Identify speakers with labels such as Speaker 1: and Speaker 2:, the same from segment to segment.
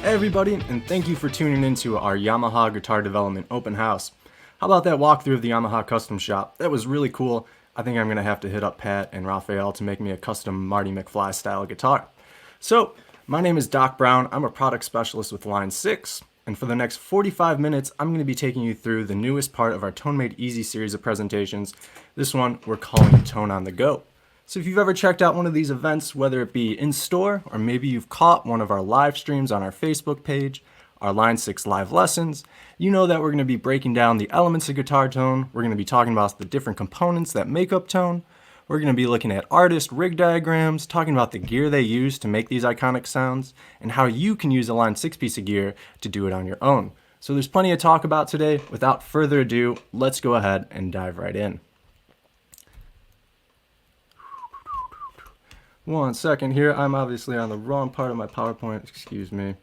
Speaker 1: Hey everybody, and thank you for tuning into our Yamaha Guitar Development Open House. How about that walkthrough of the Yamaha Custom Shop? That was really cool. I think I'm going to have to hit up Pat and Raphael to make me a custom Marty McFly style guitar. So, my name is Doc Brown. I'm a product specialist with Line 6, and for the next 45 minutes, I'm going to be taking you through the newest part of our Tone Made Easy series of presentations. This one we're calling Tone on the Go. So if you've ever checked out one of these events, whether it be in store or maybe you've caught one of our live streams on our Facebook page, our Line 6 live lessons, you know that we're going to be breaking down the elements of guitar tone. We're going to be talking about the different components that make up tone. We're going to be looking at artist rig diagrams, talking about the gear they use to make these iconic sounds, and how you can use a Line 6 piece of gear to do it on your own. So there's plenty to talk about today. Without further ado, let's go ahead and dive right in. One second here, I'm obviously on the wrong part of my PowerPoint, excuse me.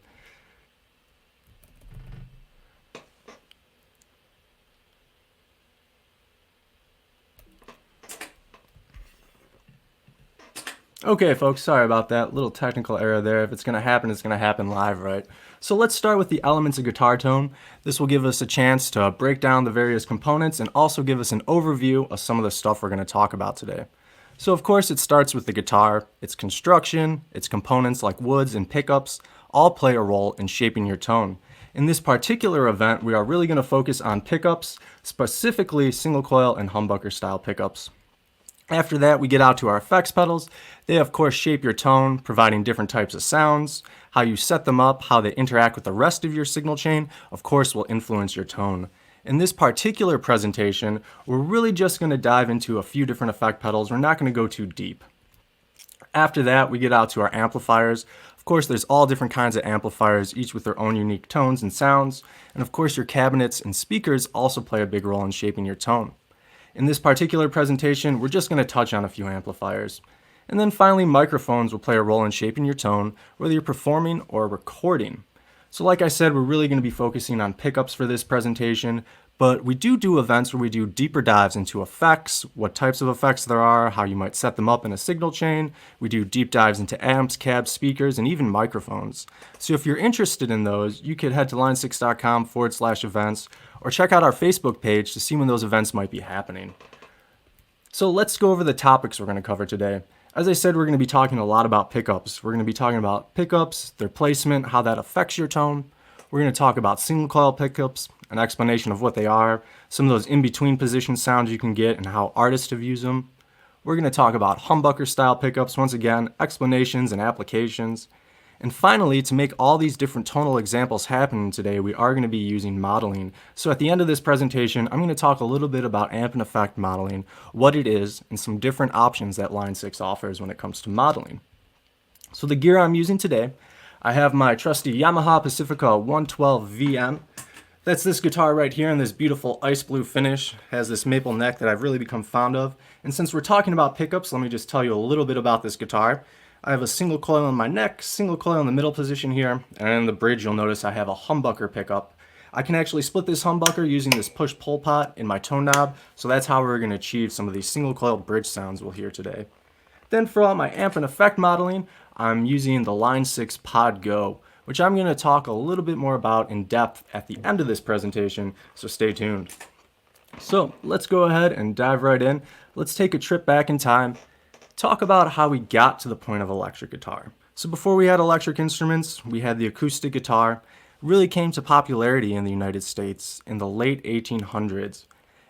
Speaker 1: Okay folks, sorry about that, little technical error there. If it's going to happen live, right? So let's start with the elements of guitar tone. This will give us a chance to break down the various components and also give us an overview of some of the stuff we're going to talk about today. So of course it starts with the guitar, its construction, its components like woods and pickups, all play a role in shaping your tone. In this particular event, we are really going to focus on pickups, specifically single coil and humbucker style pickups. After that, we get out to our effects pedals. They of course shape your tone, providing different types of sounds. How you set them up, how they interact with the rest of your signal chain, of course will influence your tone. In this particular presentation, we're really just going to dive into a few different effect pedals. We're not going to go too deep. After that, we get out to our amplifiers. Of course, there's all different kinds of amplifiers, each with their own unique tones and sounds. And of course, your cabinets and speakers also play a big role in shaping your tone. In this particular presentation, we're just going to touch on a few amplifiers. And then finally, microphones will play a role in shaping your tone, whether you're performing or recording. So like I said, we're really going to be focusing on pickups for this presentation, but we do events where we do deeper dives into effects, what types of effects there are, how you might set them up in a signal chain. We do deep dives into amps, cabs, speakers, and even microphones. So if you're interested in those, you could head to line6.com/events or check out our Facebook page to see when those events might be happening. So let's go over the topics we're going to cover today. As I said, we're going to be talking a lot about pickups. We're going to be talking about pickups, their placement, how that affects your tone. We're going to talk about single coil pickups, an explanation of what they are, some of those in-between position sounds you can get and how artists have used them. We're going to talk about humbucker style pickups, once again, explanations and applications. And finally, to make all these different tonal examples happen today, we are going to be using modeling. So at the end of this presentation, I'm going to talk a little bit about amp and effect modeling, what it is, and some different options that Line 6 offers when it comes to modeling. So the gear I'm using today, I have my trusty Yamaha Pacifica 112 VM. That's this guitar right here in this beautiful ice blue finish. Has this maple neck that I've really become fond of. And since we're talking about pickups, let me just tell you a little bit about this guitar. I have a single coil on my neck, single coil in the middle position here, and in the bridge you'll notice I have a humbucker pickup. I can actually split this humbucker using this push-pull pot in my tone knob, so that's how we're going to achieve some of these single coil bridge sounds we'll hear today. Then for all my amp and effect modeling, I'm using the Line 6 Pod Go, which I'm going to talk a little bit more about in depth at the end of this presentation, so stay tuned. So let's go ahead and dive right in. Let's take a trip back in time. Talk about how we got to the point of electric guitar. So before we had electric instruments, we had the acoustic guitar. It really came to popularity in the United States in the late 1800s.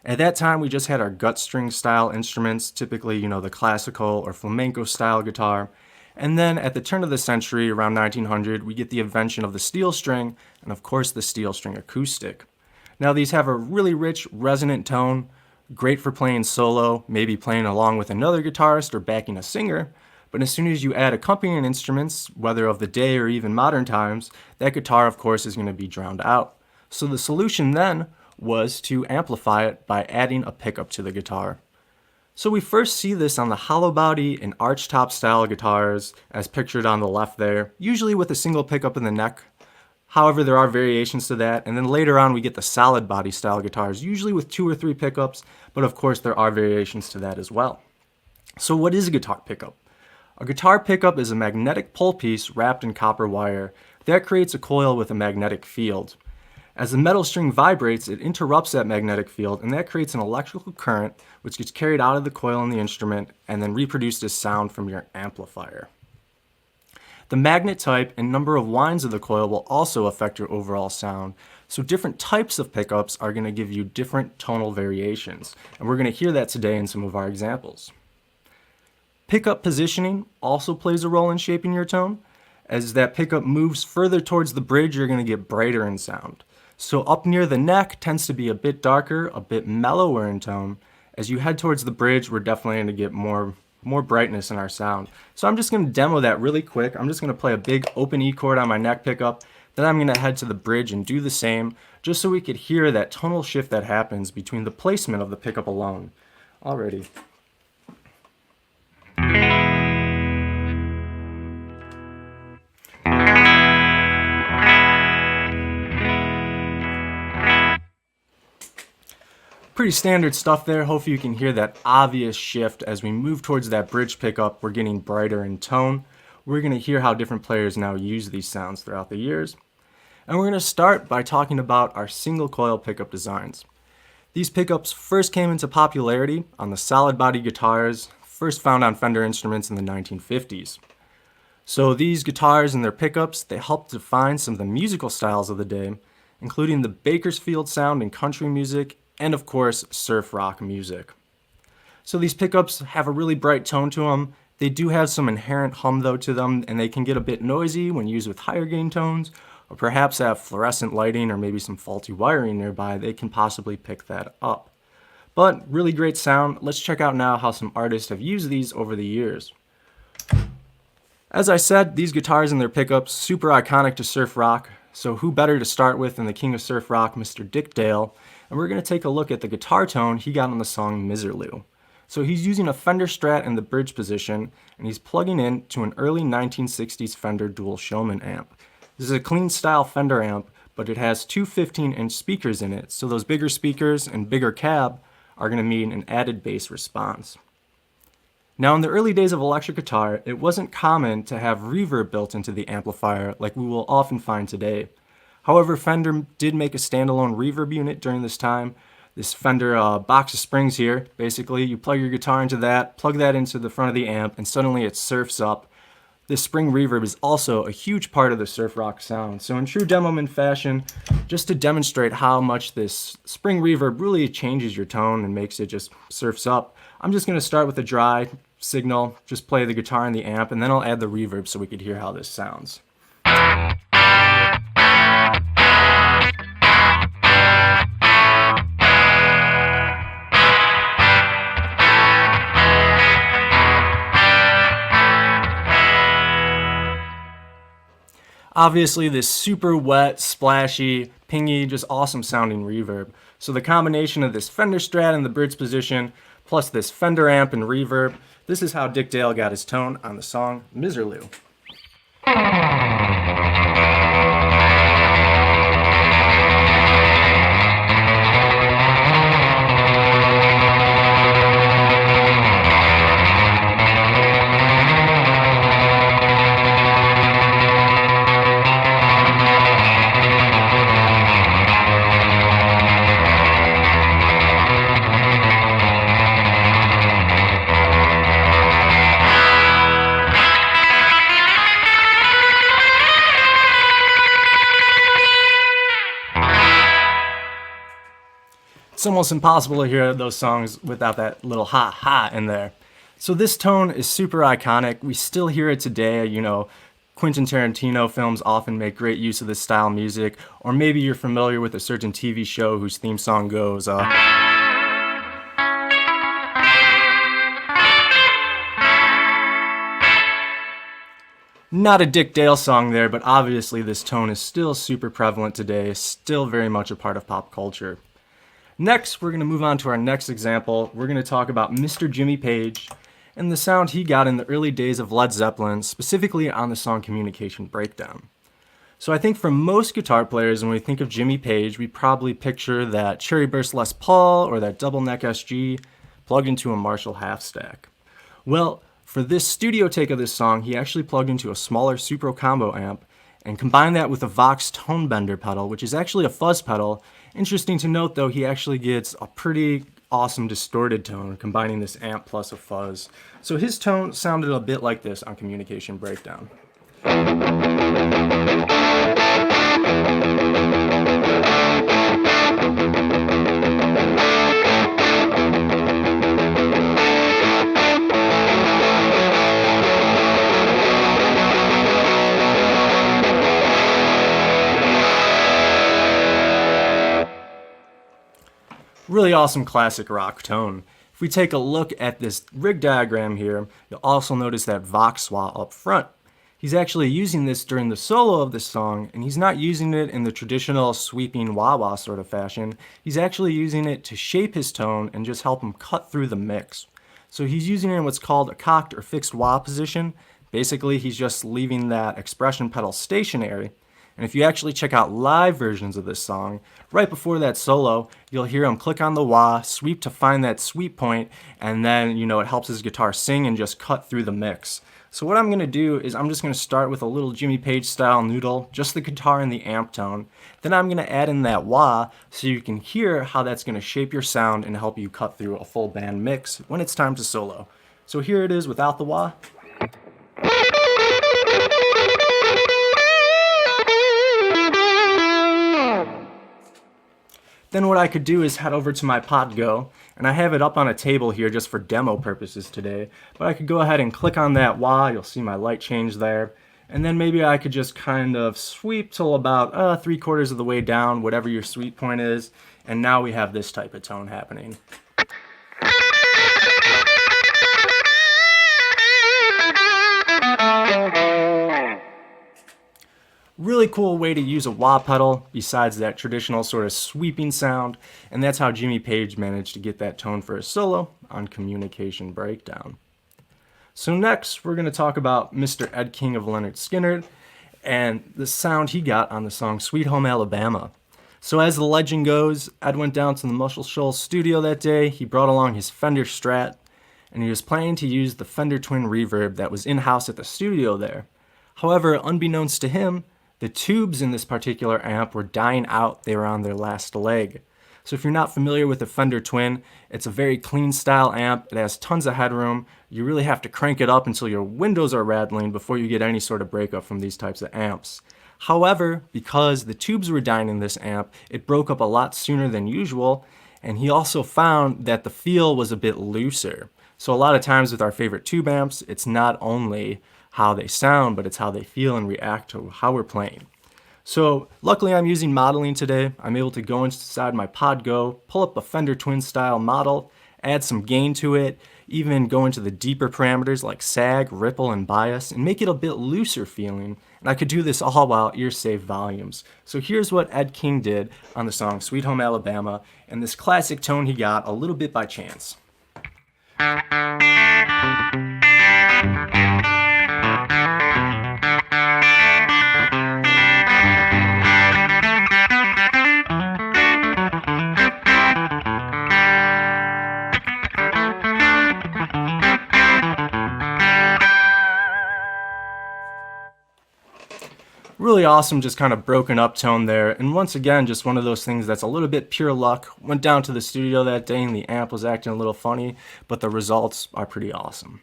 Speaker 1: At that time, we just had our gut string style instruments, typically, the classical or flamenco style guitar. And then at the turn of the century, around 1900, we get the invention of the steel string and of course the steel string acoustic. Now these have a really rich resonant tone, great for playing solo, maybe playing along with another guitarist or backing a singer, but as soon as you add accompanying instruments, whether of the day or even modern times, that guitar of course is going to be drowned out. So the solution then was to amplify it by adding a pickup to the guitar. So we first see this on the hollow body and archtop style guitars as pictured on the left there, usually with a single pickup in the neck. However, there are variations to that, and then later on we get the solid body style guitars, usually with 2 or 3 pickups, but of course there are variations to that as well. So what is a guitar pickup? A guitar pickup is a magnetic pull piece wrapped in copper wire. That creates a coil with a magnetic field. As the metal string vibrates, it interrupts that magnetic field, and that creates an electrical current which gets carried out of the coil in the instrument and then reproduced as sound from your amplifier. The magnet type and number of winds of the coil will also affect your overall sound, so different types of pickups are going to give you different tonal variations, and we're going to hear that today in some of our examples. Pickup positioning also plays a role in shaping your tone. As that pickup moves further towards the bridge, you're going to get brighter in sound. So up near the neck tends to be a bit darker, a bit mellower in tone. As you head towards the bridge, we're definitely going to get more brightness in our sound. So I'm just going to demo that really quick. I'm just going to play a big open E chord on my neck pickup. Then I'm going to head to the bridge and do the same, just so we could hear that tonal shift that happens between the placement of the pickup alone. Alrighty. Pretty standard stuff there. Hopefully you can hear that obvious shift as we move towards that bridge pickup. We're getting brighter in tone. We're going to hear how different players now use these sounds throughout the years. And we're going to start by talking about our single coil pickup designs. These pickups first came into popularity on the solid body guitars, first found on Fender instruments in the 1950s. So these guitars and their pickups, they helped define some of the musical styles of the day, including the Bakersfield sound in country music and of course surf rock music. So these pickups have a really bright tone to them. They do have some inherent hum though to them, and they can get a bit noisy when used with higher gain tones, or perhaps have fluorescent lighting or maybe some faulty wiring nearby. They can possibly pick that up. But really great sound. Let's check out now how some artists have used these over the years. As I said, these guitars and their pickups, super iconic to surf rock. So who better to start with than the king of surf rock, Mr. Dick Dale. And we're going to take a look at the guitar tone he got on the song Miserlou. So he's using a Fender Strat in the bridge position, and he's plugging in to an early 1960s Fender Dual Showman amp. This is a clean style Fender amp, but it has two 15-inch speakers in it, so those bigger speakers and bigger cab are going to mean an added bass response. Now in the early days of electric guitar, it wasn't common to have reverb built into the amplifier like we will often find today. However, Fender did make a standalone reverb unit during this time. This Fender box of springs here, basically you plug your guitar into that, plug that into the front of the amp, and suddenly it surfs up. This spring reverb is also a huge part of the surf rock sound. So in true Demoman fashion, just to demonstrate how much this spring reverb really changes your tone and makes it just surfs up, I'm just going to start with a dry signal, just play the guitar and the amp, and then I'll add the reverb so we could hear how this sounds. Obviously this super wet, splashy, pingy, just awesome sounding reverb. So the combination of this Fender Strat in the bridge position, plus this Fender amp and reverb, this is how Dick Dale got his tone on the song Miserlou. It's almost impossible to hear those songs without that little ha in there. So this tone is super iconic. We still hear it today. You know, Quentin Tarantino films often make great use of this style of music, or maybe you're familiar with a certain TV show whose theme song goes, Not a Dick Dale song there, but obviously this tone is still super prevalent today, still very much a part of pop culture. Next, we're going to move on to our next example. We're going to talk about Mr. Jimmy Page and the sound he got in the early days of Led Zeppelin, specifically on the song Communication Breakdown. So I think for most guitar players, when we think of Jimmy Page, we probably picture that Cherry Burst Les Paul or that double neck SG plugged into a Marshall half stack. Well, for this studio take of this song, he actually plugged into a smaller Supro Combo amp, And combine that with a Vox Tone Bender pedal, which is actually a fuzz pedal. Interesting to note though, he actually gets a pretty awesome distorted tone combining this amp plus a fuzz. So his tone sounded a bit like this on Communication Breakdown. Really awesome classic rock tone. If we take a look at this rig diagram here, you'll also notice that Vox wah up front. He's actually using this during the solo of this song, and he's not using it in the traditional sweeping wah-wah sort of fashion. He's actually using it to shape his tone and just help him cut through the mix. So he's using it in what's called a cocked or fixed wah position. Basically, he's just leaving that expression pedal stationary. And if you actually check out live versions of this song, right before that solo, you'll hear him click on the wah, sweep to find that sweep point, and then, it helps his guitar sing and just cut through the mix. So what I'm going to do is I'm just going to start with a little Jimmy Page style noodle, just the guitar and the amp tone. Then I'm going to add in that wah so you can hear how that's going to shape your sound and help you cut through a full band mix when it's time to solo. So here it is without the wah. Then what I could do is head over to my Pod Go, and I have it up on a table here just for demo purposes today, but I could go ahead and click on that wah, you'll see my light change there, and then maybe I could just kind of sweep till about 3/4 of the way down, whatever your sweep point is, and now we have this type of tone happening. Really cool way to use a wah pedal besides that traditional sort of sweeping sound, and that's how Jimmy Page managed to get that tone for his solo on Communication Breakdown. So next we're going to talk about Mr. Ed King of Lynyrd Skynyrd and the sound he got on the song Sweet Home Alabama. So as the legend goes, Ed went down to the Muscle Shoals studio that day, he brought along his Fender Strat, and he was planning to use the Fender Twin Reverb that was in-house at the studio there. However, unbeknownst to him, the tubes in this particular amp were dying out, they were on their last leg. So if you're not familiar with the Fender Twin, it's a very clean style amp, it has tons of headroom, you really have to crank it up until your windows are rattling before you get any sort of breakup from these types of amps. However, because the tubes were dying in this amp, it broke up a lot sooner than usual, and he also found that the feel was a bit looser. So a lot of times with our favorite tube amps, it's not only how they sound, but it's how they feel and react to how we're playing. So luckily I'm using modeling today. I'm able to go inside my Pod Go, pull up a Fender Twin style model, add some gain to it, even go into the deeper parameters like sag, ripple, and bias, and make it a bit looser feeling. And I could do this all while ear safe volumes. So here's what Ed King did on the song Sweet Home Alabama, and this classic tone he got a little bit by chance. Really awesome, just kind of broken up tone there, and once again, just one of those things that's a little bit pure luck. Went down to the studio that day and the amp was acting a little funny, but the results are pretty awesome.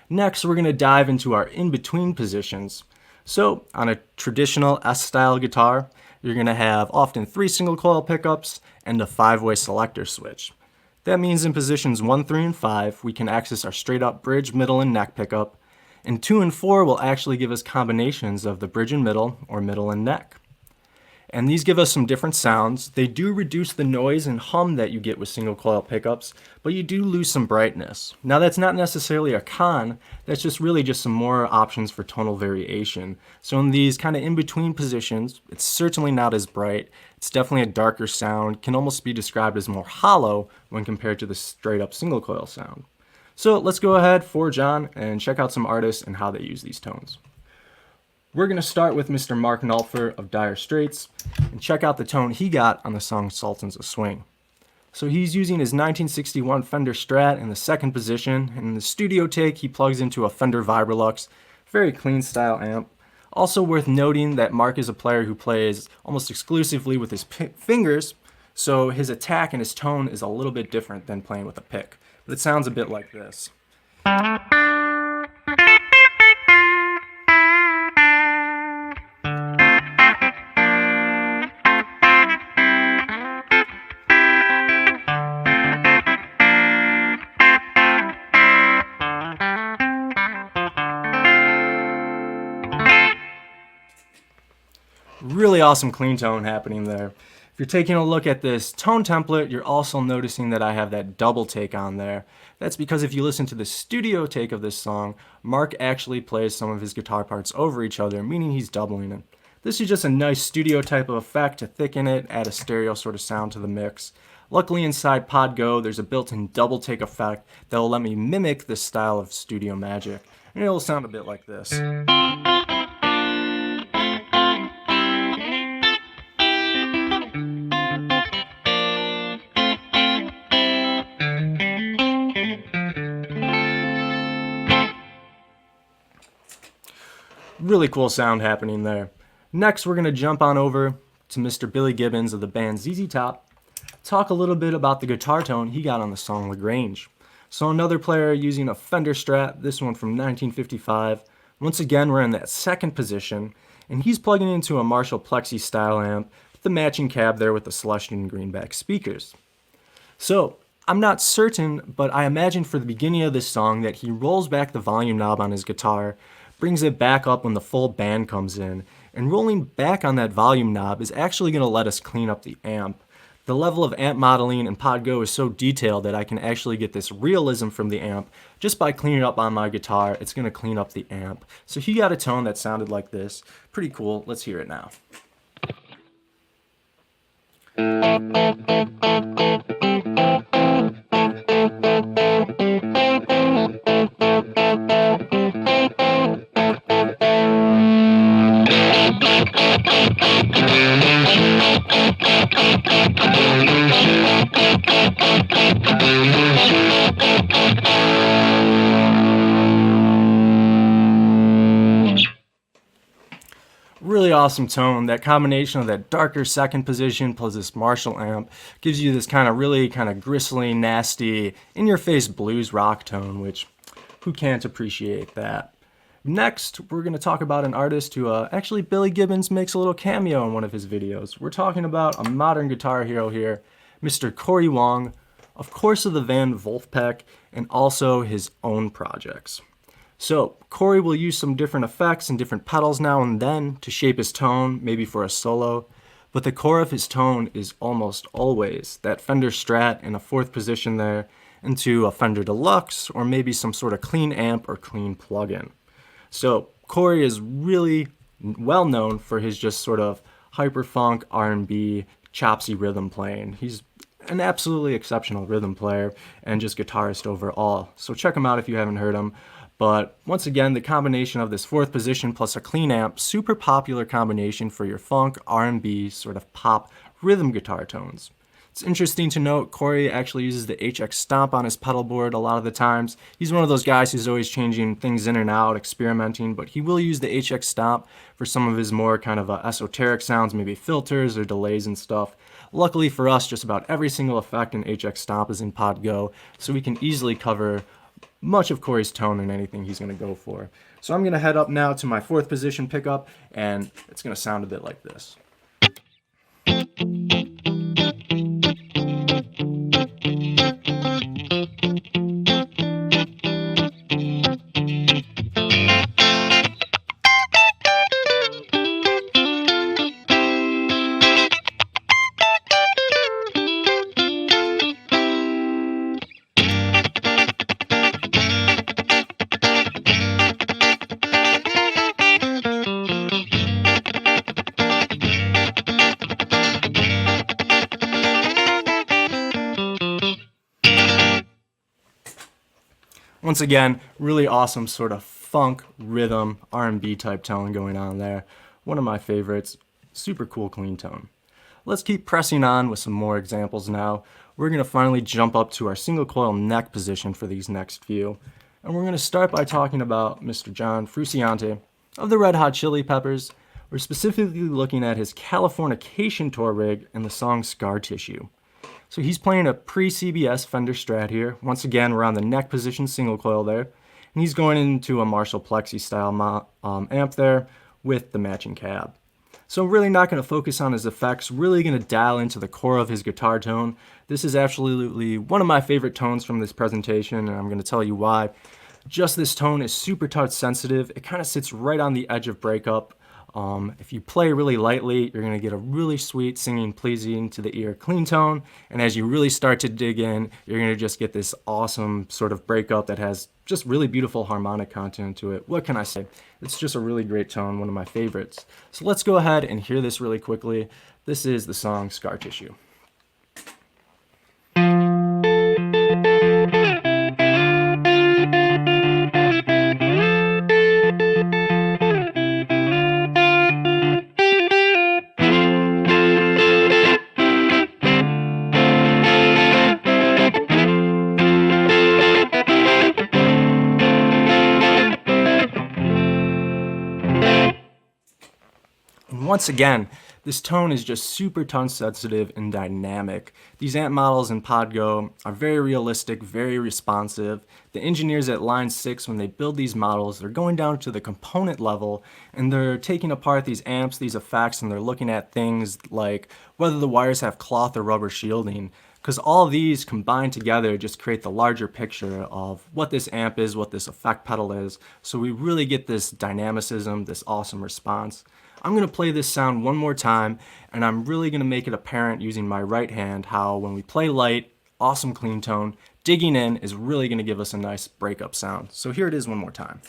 Speaker 1: Next, we're going to dive into our in-between positions. So, on a traditional S-style guitar, you're going to have often 3 single coil pickups and a 5-way selector switch. That means in positions 1, 3, and 5, we can access our straight up bridge, middle, and neck pickup, and 2 and 4 will actually give us combinations of the bridge and middle or middle and neck. And these give us some different sounds. They do reduce the noise and hum that you get with single coil pickups, but you do lose some brightness. Now that's not necessarily a con, that's just really just some more options for tonal variation. So in these kind of in-between positions, it's certainly not as bright. It's definitely a darker sound, can almost be described as more hollow when compared to the straight up single coil sound. So let's go ahead, forge on, and check out some artists and how they use these tones. We're going to start with Mr. Mark Knopfler of Dire Straits and check out the tone he got on the song Sultans of Swing. So he's using his 1961 Fender Strat in the second position, and in the studio take he plugs into a Fender Vibrolux, very clean style amp. Also worth noting that Mark is a player who plays almost exclusively with his fingers, so his attack and his tone is a little bit different than playing with a pick. But it sounds a bit like this. Really awesome clean tone happening there. If you're taking a look at this tone template, you're also noticing that I have that double take on there. That's because if you listen to the studio take of this song, Mark actually plays some of his guitar parts over each other, meaning he's doubling it. This is just a nice studio type of effect to thicken it, add a stereo sort of sound to the mix. Luckily inside Pod Go, there's a built-in double take effect that will let me mimic this style of studio magic. And it'll sound a bit like this. Really cool sound happening there. Next, we're going to jump on over to Mr. Billy Gibbons of the band ZZ Top, talk a little bit about the guitar tone he got on the song LaGrange. So another player using a Fender Strat, this one from 1955. Once again, we're in that second position, and he's plugging into a Marshall Plexi style amp with the matching cab there with the Celestion greenback speakers. So, I'm not certain, but I imagine for the beginning of this song that he rolls back the volume knob on his guitar, brings it back up when the full band comes in, and rolling back on that volume knob is actually going to let us clean up the amp. The level of amp modeling in Pod Go is so detailed that I can actually get this realism from the amp just by cleaning up on my guitar. It's going to clean up the amp. So he got a tone that sounded like this. Pretty cool. Let's hear it now. Really awesome tone. That combination of that darker second position plus this Marshall amp gives you this really gristly, nasty, in-your-face blues rock tone, which who can't appreciate that? Next, we're going to talk about an artist who actually Billy Gibbons makes a little cameo in one of his videos. We're talking about a modern guitar hero here, Mr. Corey Wong, of course of the Van Wolfpack, and also his own projects. So, Corey will use some different effects and different pedals now and then to shape his tone, maybe for a solo, but the core of his tone is almost always that Fender Strat in a fourth position there into a Fender Deluxe or maybe some sort of clean amp or clean plugin. So, Corey is really well known for his just sort of hyper-funk, R&B, chopsy rhythm playing. He's an absolutely exceptional rhythm player and just guitarist overall. So check him out if you haven't heard him. But once again, the combination of this fourth position plus a clean amp, super popular combination for your funk, R&B, sort of pop rhythm guitar tones. It's interesting to note Corey actually uses the HX Stomp on his pedal board a lot of the times. He's one of those guys who's always changing things in and out, experimenting, but he will use the HX Stomp for some of his more esoteric sounds, maybe filters or delays and stuff. Luckily for us, just about every single effect in HX Stomp is in Pod Go, so we can easily cover much of Corey's tone and anything he's going to go for. So I'm going to head up now to my fourth position pickup, and it's going to sound a bit like this. Once again, really awesome sort of funk, rhythm, R&B type tone going on there. One of my favorites. Super cool clean tone. Let's keep pressing on with some more examples now. We're going to finally jump up to our single coil neck position for these next few. And we're going to start by talking about Mr. John Frusciante of the Red Hot Chili Peppers. We're specifically looking at his Californication tour rig and the song Scar Tissue. So he's playing a pre-CBS Fender Strat here. Once again, we're on the neck position single coil there. And he's going into a Marshall Plexi style amp there with the matching cab. So I'm really not going to focus on his effects, really going to dial into the core of his guitar tone. This is absolutely one of my favorite tones from this presentation, and I'm going to tell you why. Just this tone is super touch sensitive. It kind of sits right on the edge of breakup. If you play really lightly, you're going to get a really sweet, singing, pleasing to the ear clean tone. And as you really start to dig in, you're going to just get this awesome sort of breakup that has just really beautiful harmonic content to it. What can I say? It's just a really great tone, one of my favorites. So let's go ahead and hear this really quickly. This is the song Scar Tissue. Once again, this tone is just super tone sensitive and dynamic. These amp models in Podgo are very realistic, very responsive. The engineers at Line 6, when they build these models, they're going down to the component level and they're taking apart these amps, these effects, and they're looking at things like whether the wires have cloth or rubber shielding. Because all these combined together just create the larger picture of what this amp is, what this effect pedal is. So we really get this dynamicism, this awesome response. I'm going to play this sound one more time, and I'm really going to make it apparent using my right hand how when we play light, awesome clean tone, digging in is really going to give us a nice breakup sound. So here it is one more time.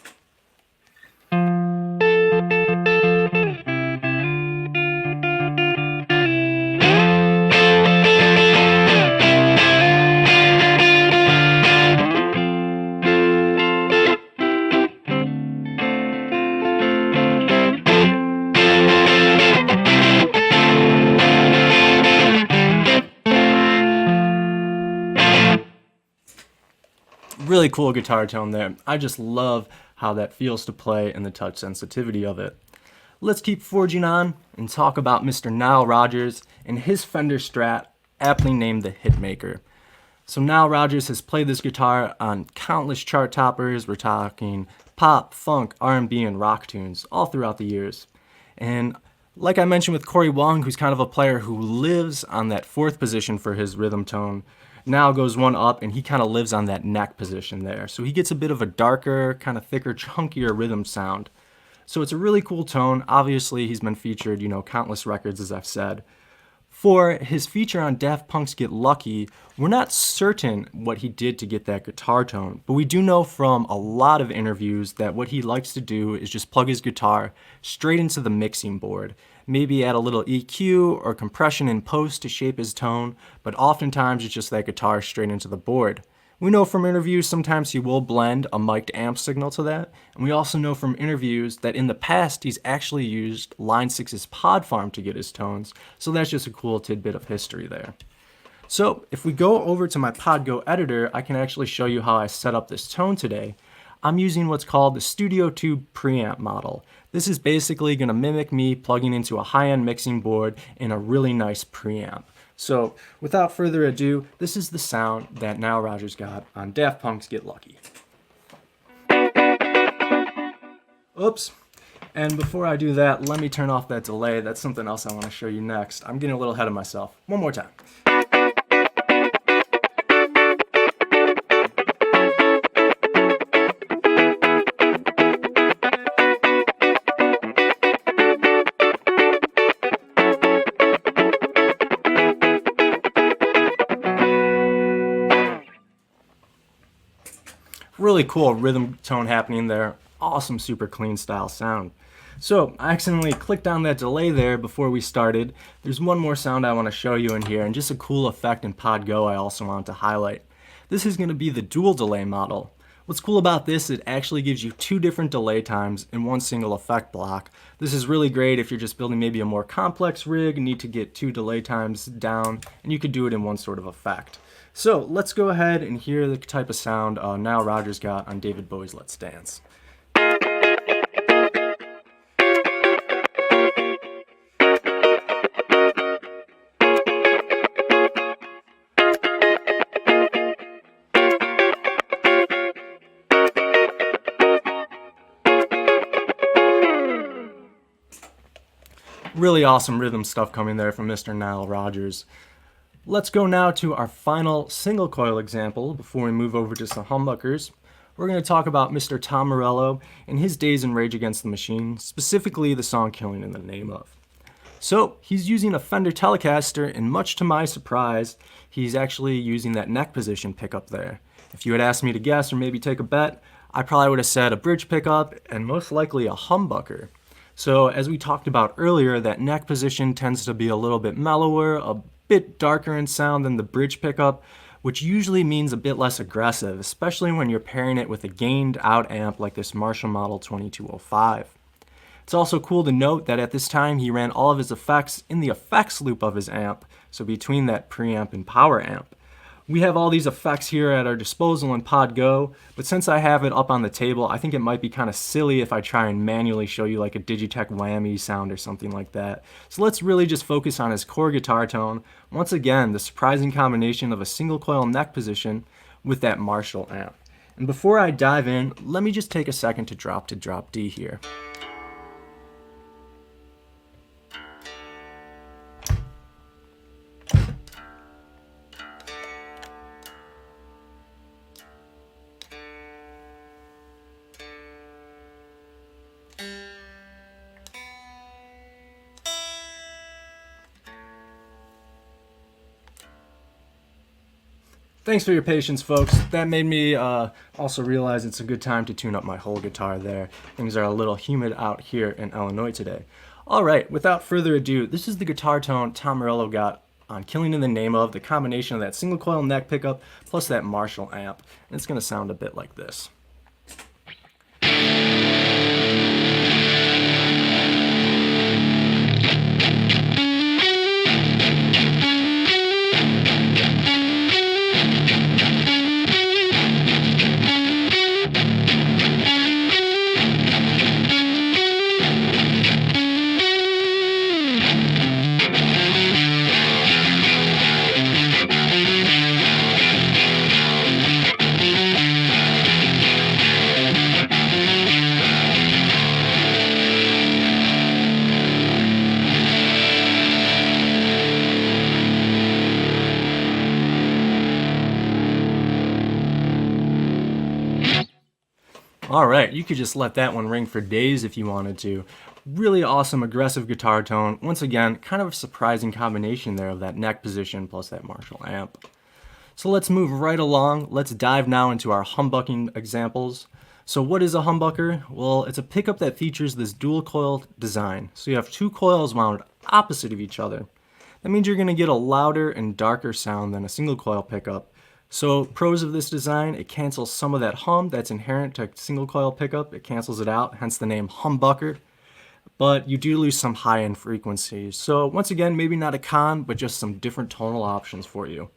Speaker 1: Really cool guitar tone there. I just love how that feels to play and the touch sensitivity of it. Let's keep forging on and talk about Mr. Nile Rodgers and his Fender Strat, aptly named the Hitmaker. So Nile Rodgers has played this guitar on countless chart toppers. We're talking pop, funk, R&B, and rock tunes all throughout the years. And like I mentioned with Corey Wong, who's kind of a player who lives on that fourth position for his rhythm tone, now goes one up and he kind of lives on that neck position there. So he gets a bit of a darker, kind of thicker, chunkier rhythm sound. So it's a really cool tone. Obviously, he's been featured, countless records, as I've said. For his feature on Daft Punk's Get Lucky, we're not certain what he did to get that guitar tone, but we do know from a lot of interviews that what he likes to do is just plug his guitar straight into the mixing board. Maybe add a little EQ or compression in post to shape his tone, but oftentimes it's just that guitar straight into the board. We know from interviews sometimes he will blend a mic'd amp signal to that, and we also know from interviews that in the past he's actually used Line 6's Pod Farm to get his tones, so that's just a cool tidbit of history there. So if we go over to my Podgo editor, I can actually show you how I set up this tone today. I'm using what's called the Studio Tube preamp model. This is basically going to mimic me plugging into a high-end mixing board in a really nice preamp. So without further ado, this is the sound that Nile Rodgers got on Daft Punk's Get Lucky. Oops. And before I do that, let me turn off that delay. That's something else I want to show you next. I'm getting a little ahead of myself. One more time. Really cool rhythm tone happening there. Awesome, super clean style sound. So I accidentally clicked on that delay there before we started. There's one more sound I want to show you in here, and just a cool effect in Podgo I also want to highlight. This is going to be the dual delay model. What's cool about this, it actually gives you two different delay times in one single effect block. This is really great if you're just building maybe a more complex rig, need to get two delay times down, and you could do it in one sort of effect. So let's go ahead and hear the type of sound Nile Rodgers got on David Bowie's Let's Dance. Really awesome rhythm stuff coming there from Mr. Nile Rodgers. Let's go now to our final single coil example before we move over to some humbuckers. We're going to talk about Mr. Tom Morello and his days in Rage Against the Machine, specifically the song Killing in the Name Of. So he's using a Fender Telecaster, and much to my surprise, he's actually using that neck position pickup there. If you had asked me to guess or maybe take a bet, I probably would have said a bridge pickup and most likely a humbucker. So as we talked about earlier, that neck position tends to be a little bit mellower, a bit darker in sound than the bridge pickup, which usually means a bit less aggressive, especially when you're pairing it with a gained out amp like this Marshall Model 2205. It's also cool to note that at this time he ran all of his effects in the effects loop of his amp, so between that preamp and power amp. We have all these effects here at our disposal in Pod Go, but since I have it up on the table, I think it might be kind of silly if I try and manually show you like a Digitech whammy sound or something like that. So let's really just focus on his core guitar tone. Once again, the surprising combination of a single coil neck position with that Marshall amp. And before I dive in, let me just take a second to drop D here. Thanks for your patience, folks. That made me also realize it's a good time to tune up my whole guitar there. Things are a little humid out here in Illinois today. All right, without further ado, this is the guitar tone Tom Morello got on Killing in the Name Of, the combination of that single coil neck pickup plus that Marshall amp. And it's going to sound a bit like this. All right, you could just let that one ring for days if you wanted to. Really awesome aggressive guitar tone. Once again, kind of a surprising combination there of that neck position plus that Marshall amp. So let's move right along. Let's dive now into our humbucking examples. So what is a humbucker? Well, it's a pickup that features this dual coil design. So you have two coils wound opposite of each other. That means you're going to get a louder and darker sound than a single coil pickup. So pros of this design, it cancels some of that hum that's inherent to single coil pickup. It cancels it out, hence the name humbucker. But you do lose some high-end frequencies. So once again, maybe not a con, but just some different tonal options for you.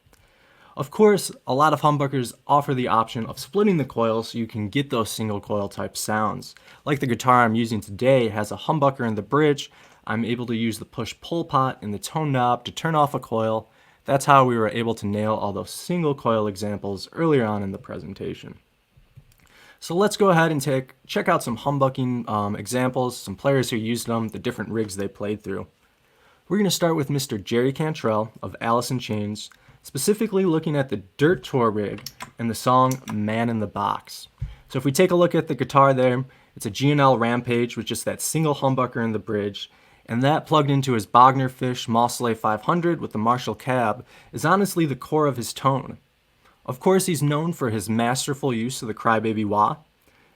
Speaker 1: Of course, a lot of humbuckers offer the option of splitting the coils so you can get those single coil type sounds. Like the guitar I'm using today has a humbucker in the bridge. I'm able to use the push-pull pot in the tone knob to turn off a coil. That's how we were able to nail all those single coil examples earlier on in the presentation. So let's go ahead and check out some humbucking examples, some players who used them, the different rigs they played through. We're going to start with Mr. Jerry Cantrell of Alice in Chains, specifically looking at the Dirt Tour rig and the song Man in the Box. So if we take a look at the guitar there, it's a G&L Rampage with just that single humbucker in the bridge, and that plugged into his Bogner Fish Mosley 500 with the Marshall cab is honestly the core of his tone. Of course, he's known for his masterful use of the Crybaby Wah,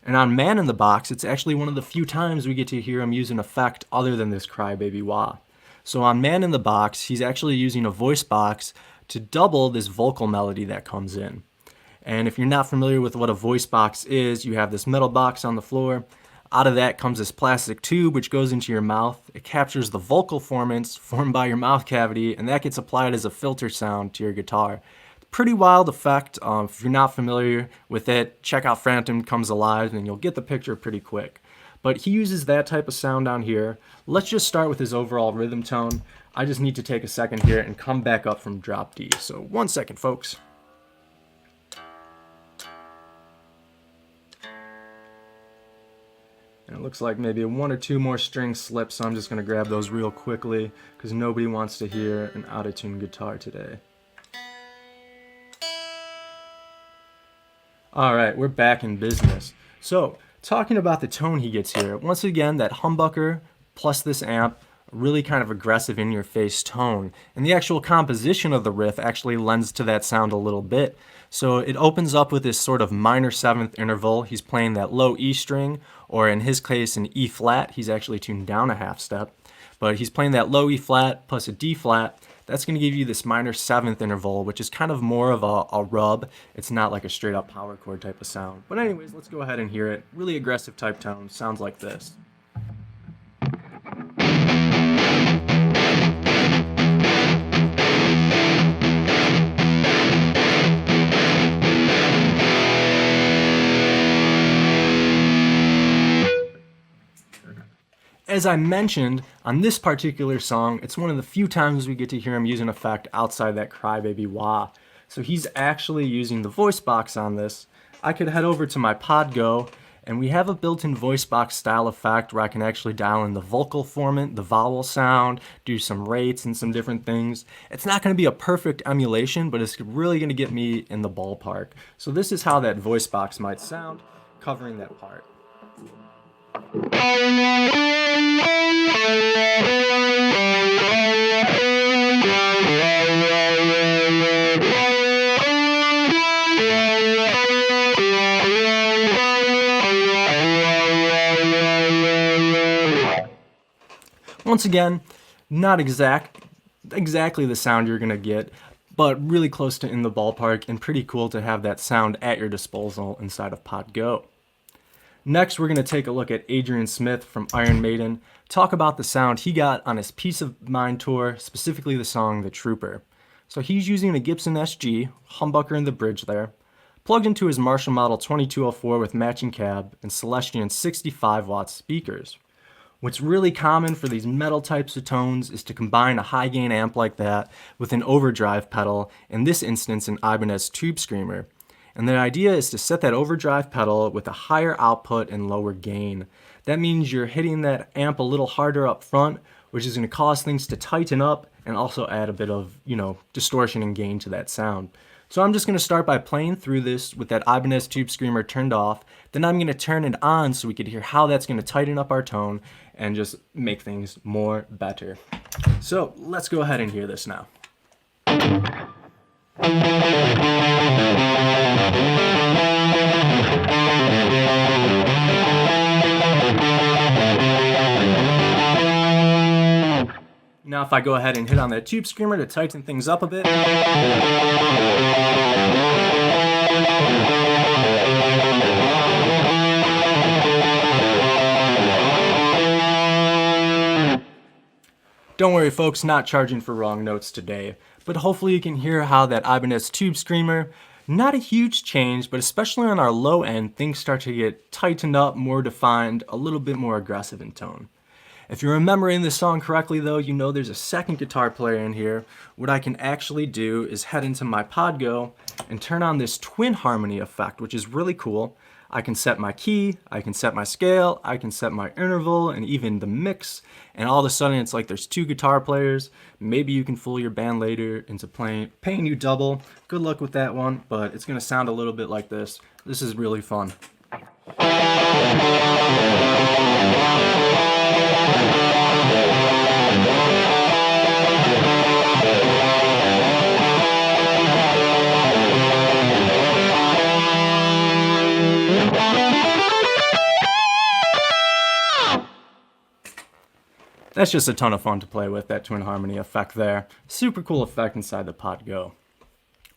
Speaker 1: and on Man in the Box, it's actually one of the few times we get to hear him use an effect other than this Crybaby Wah. So on Man in the Box, he's actually using a voice box to double this vocal melody that comes in. And if you're not familiar with what a voice box is, you have this metal box on the floor. Out of that comes this plastic tube which goes into your mouth. It captures the vocal formants formed by your mouth cavity, and that gets applied as a filter sound to your guitar. Pretty wild effect. If you're not familiar with it, check out Phantom Comes Alive and you'll get the picture pretty quick. But he uses that type of sound down here. Let's just start with his overall rhythm tone. I just need to take a second here and come back up from drop D. So 1 second, folks. And it looks like maybe one or two more strings slipped, so I'm just going to grab those real quickly because nobody wants to hear an out-of-tune guitar today. Alright, we're back in business. So, talking about the tone he gets here, once again, that humbucker plus this amp, really kind of aggressive in-your-face tone. And the actual composition of the riff actually lends to that sound a little bit. So it opens up with this sort of minor seventh interval. He's playing that low E string, or in his case an E flat. He's actually tuned down a half step. But he's playing that low E flat plus a D flat. That's going to give you this minor seventh interval, which is kind of more of a rub. It's not like a straight up power chord type of sound. But anyways, let's go ahead and hear it. Really aggressive type tone. Sounds like this. As I mentioned, on this particular song, it's one of the few times we get to hear him use an effect outside that crybaby wah. So he's actually using the voice box on this. I could head over to my Podgo, and we have a built-in voice box style effect where I can actually dial in the vocal formant, the vowel sound, do some rates and some different things. It's not going to be a perfect emulation, but it's really going to get me in the ballpark. So this is how that voice box might sound, covering that part. Once again, not exactly the sound you're going to get, but really close to in the ballpark and pretty cool to have that sound at your disposal inside of Podgo. Next, we're going to take a look at Adrian Smith from Iron Maiden, talk about the sound he got on his Peace of Mind tour, specifically the song The Trooper. So he's using a Gibson SG, humbucker in the bridge there, plugged into his Marshall Model 2204 with matching cab and Celestion 65-watt speakers. What's really common for these metal types of tones is to combine a high gain amp like that with an overdrive pedal, in this instance an Ibanez Tube Screamer. And the idea is to set that overdrive pedal with a higher output and lower gain. That means you're hitting that amp a little harder up front, which is going to cause things to tighten up and also add a bit of, distortion and gain to that sound. So I'm just going to start by playing through this with that Ibanez Tube Screamer turned off. Then I'm going to turn it on so we could hear how that's going to tighten up our tone and just make things more better. So let's go ahead and hear this now. Now if I go ahead and hit on that Tube Screamer to tighten things up a bit. Don't worry folks, not charging for wrong notes today, but hopefully you can hear how that Ibanez Tube Screamer, not a huge change, but especially on our low end, things start to get tightened up, more defined, a little bit more aggressive in tone. If you're remembering this song correctly though, you know there's a second guitar player in here. What I can actually do is head into my Podgo and turn on this twin harmony effect, which is really cool. I can set my key, I can set my scale, I can set my interval, and even the mix, and all of a sudden it's like there's two guitar players. Maybe you can fool your band later into paying you double. Good luck with that one, but it's going to sound a little bit like this. This is really fun. That's just a ton of fun to play with, that twin harmony effect there. Super cool effect inside the Podgo.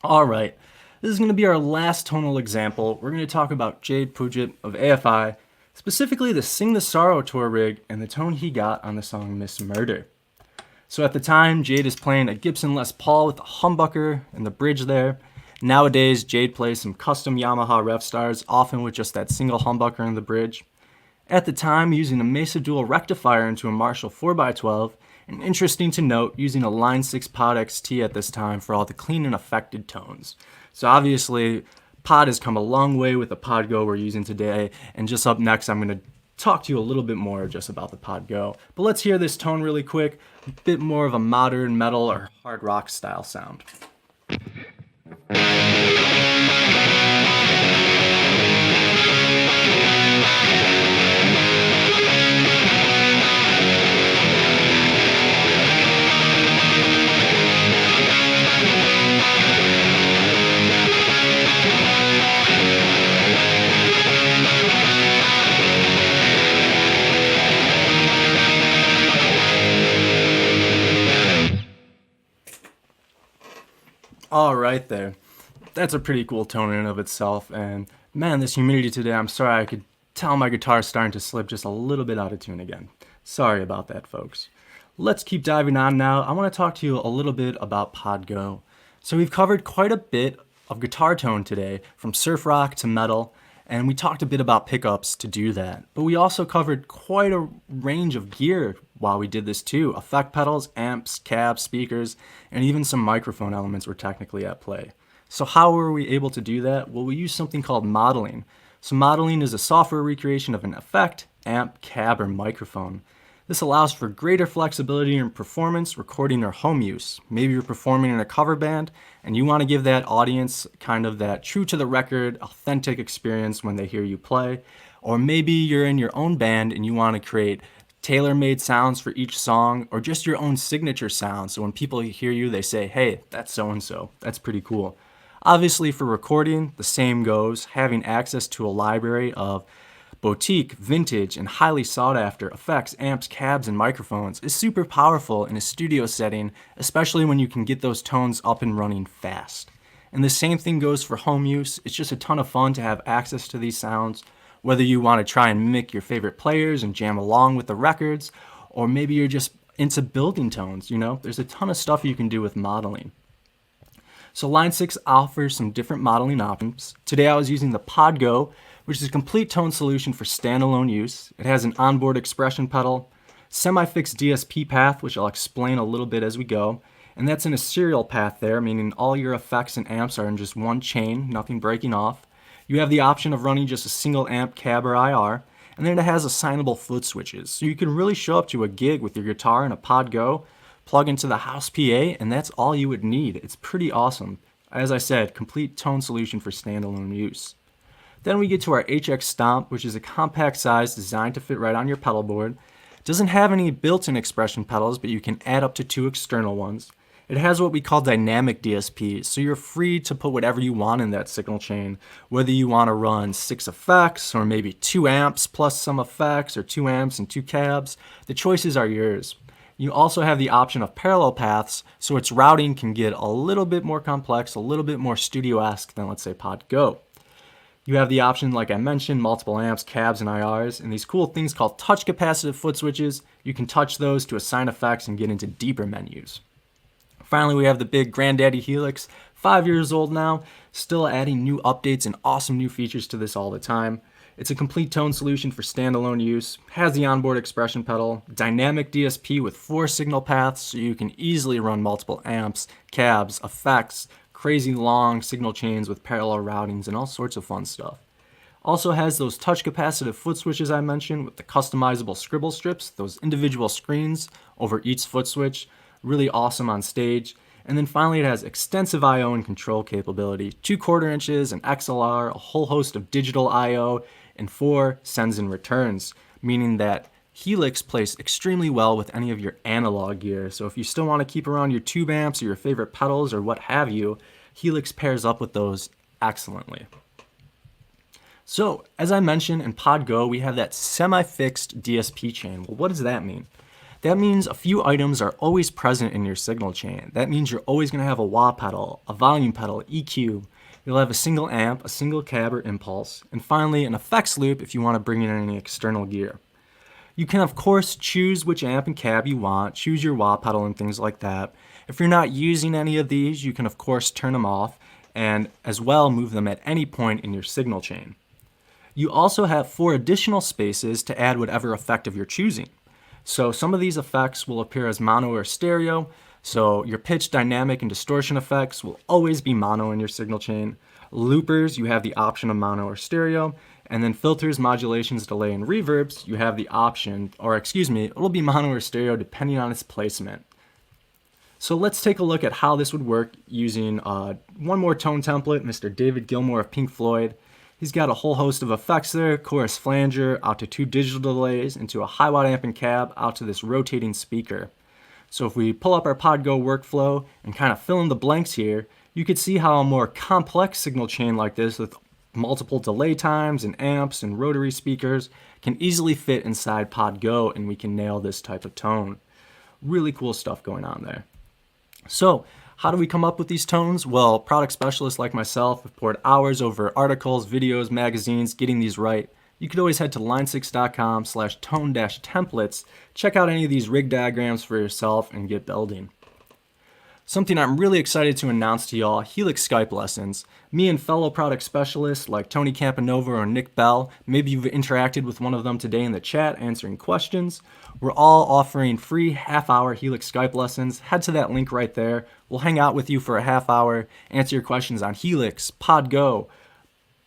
Speaker 1: Alright, this is going to be our last tonal example. We're going to talk about Jade Puget of AFI, specifically the Sing the Sorrow tour rig and the tone he got on the song Miss Murder. So at the time, Jade is playing a Gibson Les Paul with a humbucker in the bridge there. Nowadays, Jade plays some custom Yamaha Rev Stars, often with just that single humbucker in the bridge. At the time, using a Mesa Dual rectifier into a Marshall 4x12, and interesting to note, using a Line 6 Pod XT at this time for all the clean and affected tones. So obviously, Pod has come a long way with the Podgo we're using today, and just up next I'm going to talk to you a little bit more just about the Pod Go. But let's hear this tone really quick, a bit more of a modern metal or hard rock style sound. All right there. That's a pretty cool tone in and of itself. And man, this humidity today, I'm sorry, I could tell my guitar's starting to slip just a little bit out of tune again. Sorry about that, folks. Let's keep diving on now. I want to talk to you a little bit about Pod Go. So we've covered quite a bit of guitar tone today, from surf rock to metal, and we talked a bit about pickups to do that. But we also covered quite a range of gear while we did this too. Effect pedals, amps, cabs, speakers, and even some microphone elements were technically at play. So how were we able to do that? Well, we used something called modeling. So modeling is a software recreation of an effect, amp, cab, or microphone. This allows for greater flexibility in performance, recording, or home use. Maybe you're performing in a cover band and you want to give that audience kind of that true to the record, authentic experience when they hear you play. Or maybe you're in your own band and you want to create tailor-made sounds for each song, or just your own signature sound. So when people hear you, they say, hey, that's so-and-so. That's pretty cool. Obviously for recording, the same goes. Having access to a library of boutique, vintage, and highly sought-after effects, amps, cabs, and microphones is super powerful in a studio setting, especially when you can get those tones up and running fast. And the same thing goes for home use. It's just a ton of fun to have access to these sounds, whether you want to try and mimic your favorite players and jam along with the records, or maybe you're just into building tones, There's a ton of stuff you can do with modeling. So Line 6 offers some different modeling options. Today I was using the Pod Go, which is a complete tone solution for standalone use. It has an onboard expression pedal, semi-fixed DSP path, which I'll explain a little bit as we go, and that's in a serial path there, meaning all your effects and amps are in just one chain, nothing breaking off. You have the option of running just a single amp, cab, or IR, and then it has assignable foot switches, so you can really show up to a gig with your guitar and a Pod Go, plug into the house PA, and that's all you would need. It's pretty awesome. As I said, complete tone solution for standalone use. Then we get to our HX Stomp, which is a compact size designed to fit right on your pedal board. It doesn't have any built-in expression pedals, but you can add up to 2 external ones. It has what we call dynamic DSPs, so you're free to put whatever you want in that signal chain, whether you want to run 6 effects, or maybe 2 amps plus some effects, or 2 amps and 2 cabs. The choices are yours. You also have the option of parallel paths, so its routing can get a little bit more complex, a little bit more studio-esque than, let's say, Pod Go. You have the option, like I mentioned, multiple amps, cabs, and IRs, and these cool things called touch capacitive foot switches. You can touch those to assign effects and get into deeper menus. Finally, we have the big Granddaddy Helix, 5 years old now, still adding new updates and awesome new features to this all the time. It's a complete tone solution for standalone use, has the onboard expression pedal, dynamic DSP with 4 signal paths, so you can easily run multiple amps, cabs, effects, crazy long signal chains with parallel routings, and all sorts of fun stuff. Also has those touch capacitive foot switches I mentioned with the customizable scribble strips, those individual screens over each foot switch, really awesome on stage. And then finally it has extensive I/O and control capability, 2 1/4 inches, an XLR, a whole host of digital I/O, and 4 sends and returns, meaning that Helix plays extremely well with any of your analog gear. So if you still want to keep around your tube amps or your favorite pedals or what have you, Helix pairs up with those excellently. So as I mentioned, in Pod Go, we have that semi-fixed DSP chain. Well, what does that mean? That means a few items are always present in your signal chain. That means you're always going to have a wah pedal, a volume pedal, EQ. You'll have a single amp, a single cab or impulse, and finally an effects loop if you want to bring in any external gear. You can of course choose which amp and cab you want, choose your wah pedal and things like that. If you're not using any of these, you can of course turn them off and as well move them at any point in your signal chain. You also have 4 additional spaces to add whatever effect of your choosing. So some of these effects will appear as mono or stereo, so your pitch, dynamic, and distortion effects will always be mono in your signal chain. Loopers, you have the option of mono or stereo, And then filters, modulations, delay, and reverbs, you have the option, or excuse me, it'll be mono or stereo depending on its placement. So let's take a look at how this would work using one more tone template, Mr. David Gilmour of Pink Floyd. He's got a whole host of effects there, chorus flanger, out to 2 digital delays, into a high watt amp and cab, out to this rotating speaker. So if we pull up our PodGo workflow and kind of fill in the blanks here, you could see how a more complex signal chain like this with multiple delay times and amps and rotary speakers can easily fit inside PodGo, and we can nail this type of tone. Really cool stuff going on there. So how do we come up with these tones? Well, product specialists like myself have poured hours over articles, videos, magazines, getting these right. You could always head to line6.com/tone-templates, check out any of these rig diagrams for yourself, and get building. Something I'm really excited to announce to y'all, Helix Skype lessons. Me and fellow product specialists like Tony Campanova or Nick Bell, maybe you've interacted with one of them today in the chat answering questions. We're all offering free half-hour Helix Skype lessons. Head to that link right there. We'll hang out with you for a half hour, answer your questions on Helix, PodGo,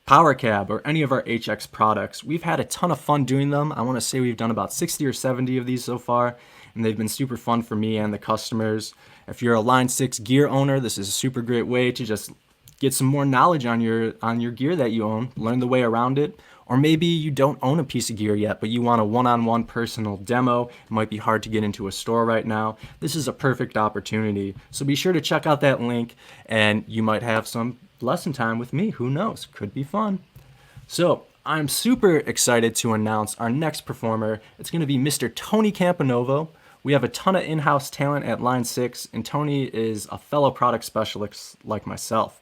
Speaker 1: PowerCab, or any of our HX products. We've had a ton of fun doing them. I want to say we've done about 60 or 70 of these so far, and they've been super fun for me and the customers. If you're a Line 6 gear owner, this is a super great way to just get some more knowledge on your gear that you own, learn the way around it. Or maybe you don't own a piece of gear yet, but you want a one-on-one personal demo. It might be hard to get into a store right now. This is a perfect opportunity. So be sure to check out that link, and you might have some lesson time with me. Who knows? Could be fun. So I'm super excited to announce our next performer. It's going to be Mr. Tony Campanova. We have a ton of in-house talent at Line 6, and Tony is a fellow product specialist like myself.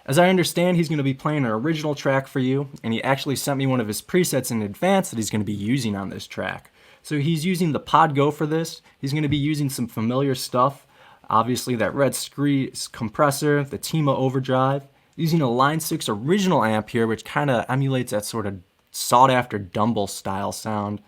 Speaker 1: As I understand, he's going to be playing an original track for you, and he actually sent me one of his presets in advance that he's going to be using on this track. So he's using the PodGo for this. He's going to be using some familiar stuff. Obviously that Red Scree compressor, the Tima overdrive. Using a Line 6 original amp here, which kind of emulates that sort of sought-after Dumble style sound.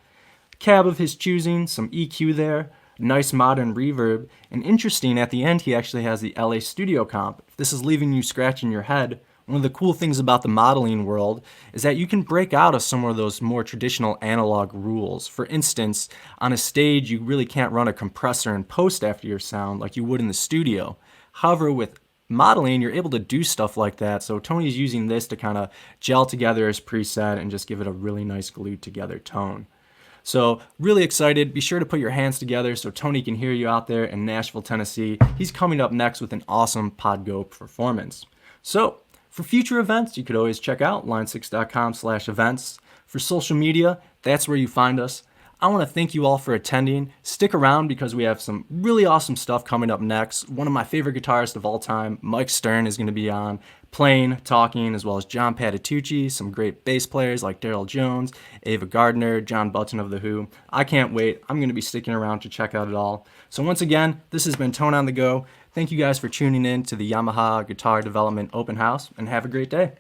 Speaker 1: Cab of his choosing, some EQ there, nice modern reverb, and interesting, at the end he actually has the LA Studio Comp. If this is leaving you scratching your head, one of the cool things about the modeling world is that you can break out of some of those more traditional analog rules. For instance, on a stage you really can't run a compressor and post after your sound like you would in the studio. However, with modeling, you're able to do stuff like that, so Tony's using this to kind of gel together his preset and just give it a really nice glued together tone. So really excited. Be sure to put your hands together so Tony can hear you out there in Nashville, Tennessee. He's coming up next with an awesome PodGo performance. So for future events, you could always check out line6.com/events. For social media, that's where you find us. I want to thank you all for attending. Stick around because we have some really awesome stuff coming up next. One of my favorite guitarists of all time, Mike Stern, is going to be on playing, talking, as well as John Patitucci, some great bass players like Daryl Jones, Ava Gardner, John Button of The Who. I can't wait. I'm going to be sticking around to check out it all. So once again, this has been Tone on the Go. Thank you guys for tuning in to the Yamaha Guitar Development Open House, and have a great day.